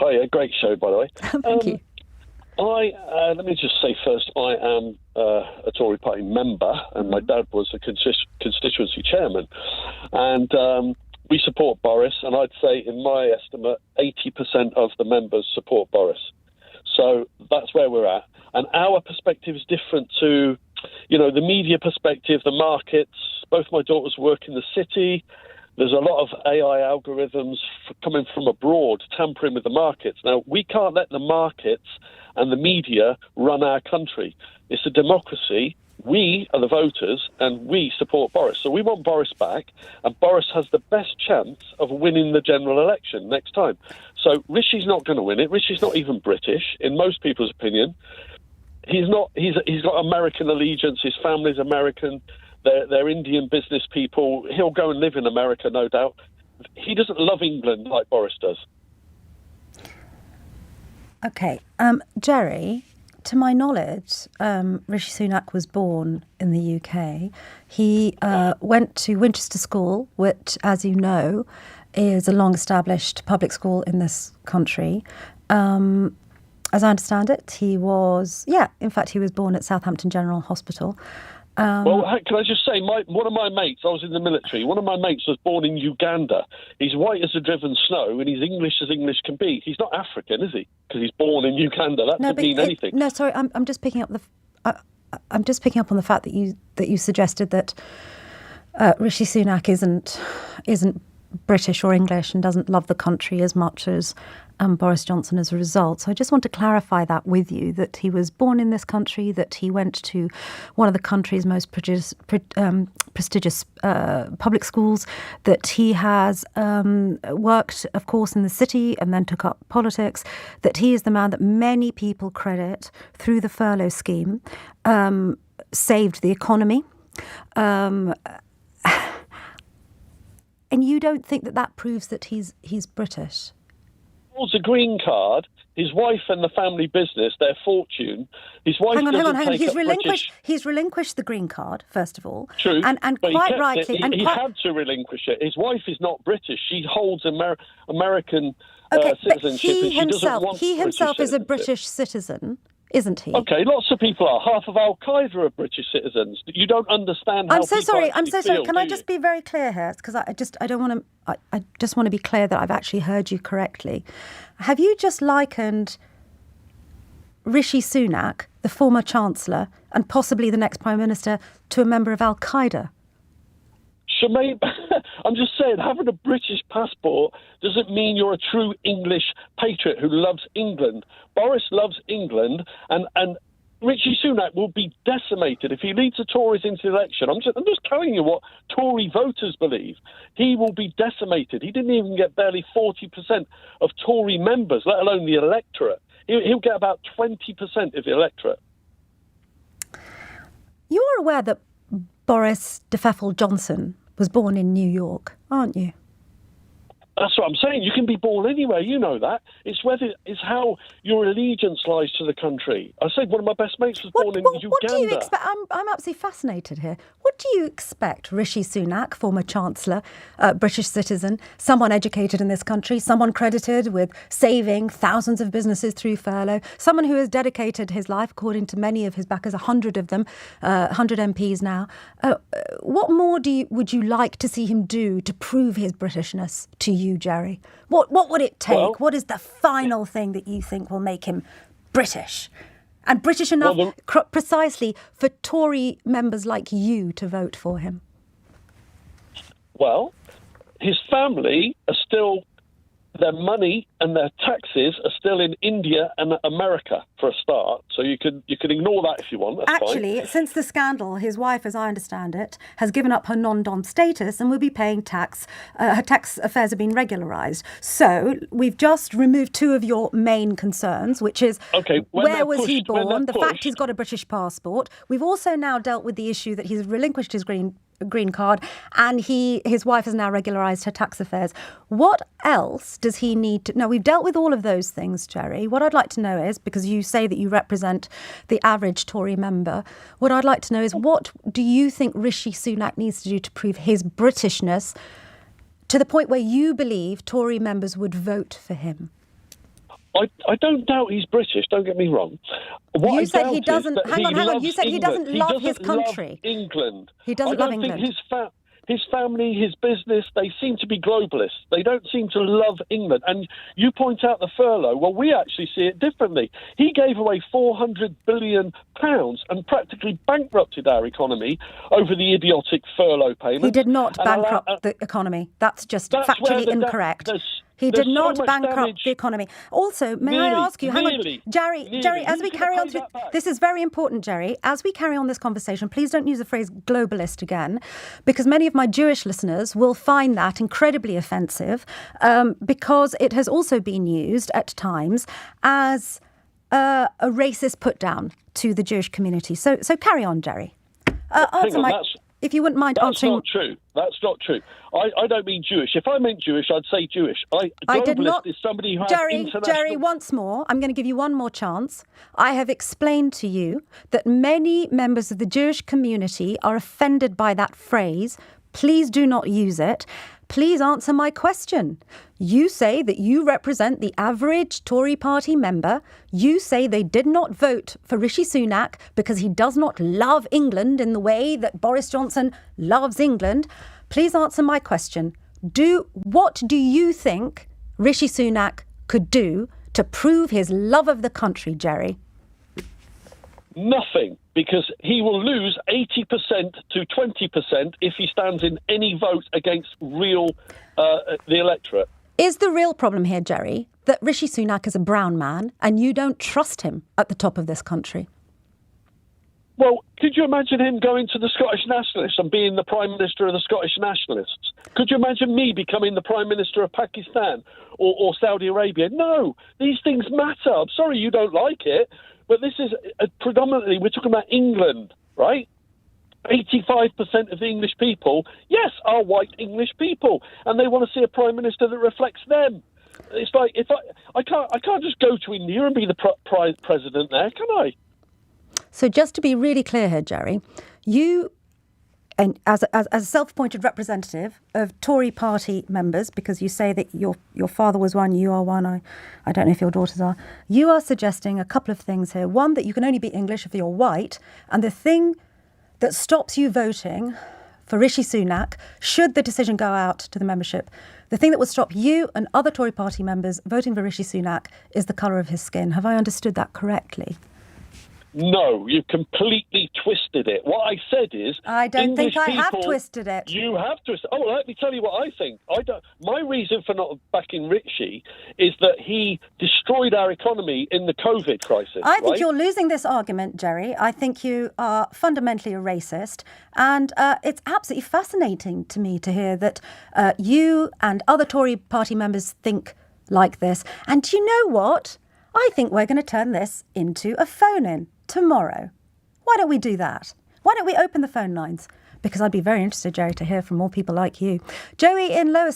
Hi, great show, by the way. Thank you. Let me just say first, I am a Tory party member, and my dad was a constituency chairman. And we support Boris, and I'd say, in my estimate, 80% of the members support Boris. So that's where we're at. And our perspective is different to, the media perspective, the markets. Both my daughters work in the city. There's a lot of AI algorithms coming from abroad, tampering with the markets. Now, we can't let the markets and the media run our country. It's a democracy. We are the voters, and we support Boris. So we want Boris back, and Boris has the best chance of winning the general election next time. So Rishi's not going to win it. Rishi's not even British, in most people's opinion. He's not. He's got American allegiance. His family's American. They're Indian business people. He'll go and live in America, no doubt. He doesn't love England like Boris does. Okay. Jerry, to my knowledge, Rishi Sunak was born in the UK. He went to Winchester School, which, as you know, is a long-established public school in this country. As I understand it, he was born at Southampton General Hospital. Well, can I just say, one of my mates, I was in the military, one of my mates was born in Uganda. He's white as the driven snow, and he's English as English can be. He's not African, is he? Because he's born in Uganda. That doesn't mean anything. No, sorry, I'm just picking up I'm just picking up on the fact that you suggested that Rishi Sunak isn't British or English and doesn't love the country as much as Boris Johnson as a result. So I just want to clarify that with you, that he was born in this country, that he went to one of the country's most prestigious public schools, that he has worked, of course, in the city and then took up politics, that he is the man that many people credit through the furlough scheme, saved the economy. And you don't think that proves that he's British? Holds a green card. His wife and the family business, their fortune. His wife. Hang on. He's relinquished the green card, first of all. True, and quite rightly. He had to relinquish it. His wife is not British. She holds American citizenship. He himself is a British citizen, isn't he? Okay, lots of people are. Half of Al Qaeda are British citizens. You don't understand how. I'm so sorry. Can I just be very clear here? Because I just want to be clear that I've actually heard you correctly. Have you just likened Rishi Sunak, the former Chancellor, and possibly the next Prime Minister, to a member of Al Qaeda? Shemaine, I'm just saying, having a British passport doesn't mean you're a true English patriot who loves England. Boris loves England, and Rishi Sunak will be decimated if he leads the Tories into the election. I'm just telling you what Tory voters believe. He will be decimated. He didn't even get barely 40% of Tory members, let alone the electorate. He'll get about 20% of the electorate. You are aware that Boris DeFeffel Johnson was born in New York, aren't you? That's what I'm saying. You can be born anywhere. You know that. It's how your allegiance lies to the country. I said one of my best mates was born in Uganda. What do you expect? I'm absolutely fascinated here. What do you expect Rishi Sunak, former Chancellor, British citizen, someone educated in this country, someone credited with saving thousands of businesses through furlough, someone who has dedicated his life, according to many of his backers, 100 of them, 100 MPs now. What more would you like to see him do to prove his Britishness to you, Jerry? What would it take? Well, what is the final thing that you think will make him British? And British enough precisely for Tory members like you to vote for him? Well, his family are still, their money and their taxes are still in India and America for a start. So you can ignore that if you want. That's actually fine. Since the scandal, his wife, as I understand it, has given up her non-dom status and will be paying tax. Her tax affairs have been regularised. So we've just removed two of your main concerns, which is where was he born, the fact he's got a British passport. We've also now dealt with the issue that he's relinquished his green card, and his wife has now regularised her tax affairs. What else does he need to... Now, we've dealt with all of those things, Jerry. What I'd like to know is, because you say that you represent the average Tory member, what I'd like to know is, what do you think Rishi Sunak needs to do to prove his Britishness to the point where you believe Tory members would vote for him? I don't doubt he's British, don't get me wrong. What You said he doesn't... Hang on. You said he doesn't love his country. Love England. He doesn't love England. I don't think his family, his business, they seem to be globalists. They don't seem to love England. And you point out the furlough. Well, we actually see it differently. He gave away £400 billion and practically bankrupted our economy over the idiotic furlough payment. He did not bankrupt the economy. That's factually incorrect. He did not bankrupt the economy. Also, may I ask you, hang on, Jerry, as we carry on through, this is very important, Jerry, as we carry on this conversation, please don't use the phrase globalist again, because many of my Jewish listeners will find that incredibly offensive, because it has also been used at times as a racist put down to the Jewish community. So carry on, Jerry. If you wouldn't mind answering... That's not true. I don't mean Jewish. If I meant Jewish, I'd say Jewish. I did not... is somebody who has Jerry, once more, I'm going to give you one more chance. I have explained to you that many members of the Jewish community are offended by that phrase. Please do not use it. Please answer my question. You say that you represent the average Tory party member. You say they did not vote for Rishi Sunak because he does not love England in the way that Boris Johnson loves England. Please answer my question. What do you think Rishi Sunak could do to prove his love of the country, Jerry? Nothing, because he will lose 80% to 20% if he stands in any vote against the electorate. Is the real problem here, Jerry, that Rishi Sunak is a brown man and you don't trust him at the top of this country? Well, could you imagine him going to the Scottish Nationalists and being the Prime Minister of the Scottish Nationalists? Could you imagine me becoming the Prime Minister of Pakistan or Saudi Arabia? No, these things matter. I'm sorry you don't like it, but this is predominantly, we're talking about England, right? 85% of the English people, yes, are white English people, and they want to see a Prime Minister that reflects them. It's like, I can't just go to India and be the president there, can I? So just to be really clear here, Jerry, you, and as a self-appointed representative of Tory party members, because you say that your father was one, you are one, I don't know if your daughters are, you are suggesting a couple of things here. One, that you can only be English if you're white, and the thing that stops you voting for Rishi Sunak, should the decision go out to the membership, the thing that would stop you and other Tory party members voting for Rishi Sunak is the colour of his skin. Have I understood that correctly? No, you've completely twisted it. What I said is... I don't think I have twisted it. You have twisted it. Oh, let me tell you what I think. My reason for not backing Rishi is that he destroyed our economy in the COVID crisis. I think you're losing this argument, Jerry. I think you are fundamentally a racist. And it's absolutely fascinating to me to hear that you and other Tory party members think like this. And do you know what? I think we're going to turn this into a phone-in tomorrow. Why don't we do that? Why don't we open the phone lines? Because I'd be very interested, Jerry, to hear from more people like you. Joey in Lower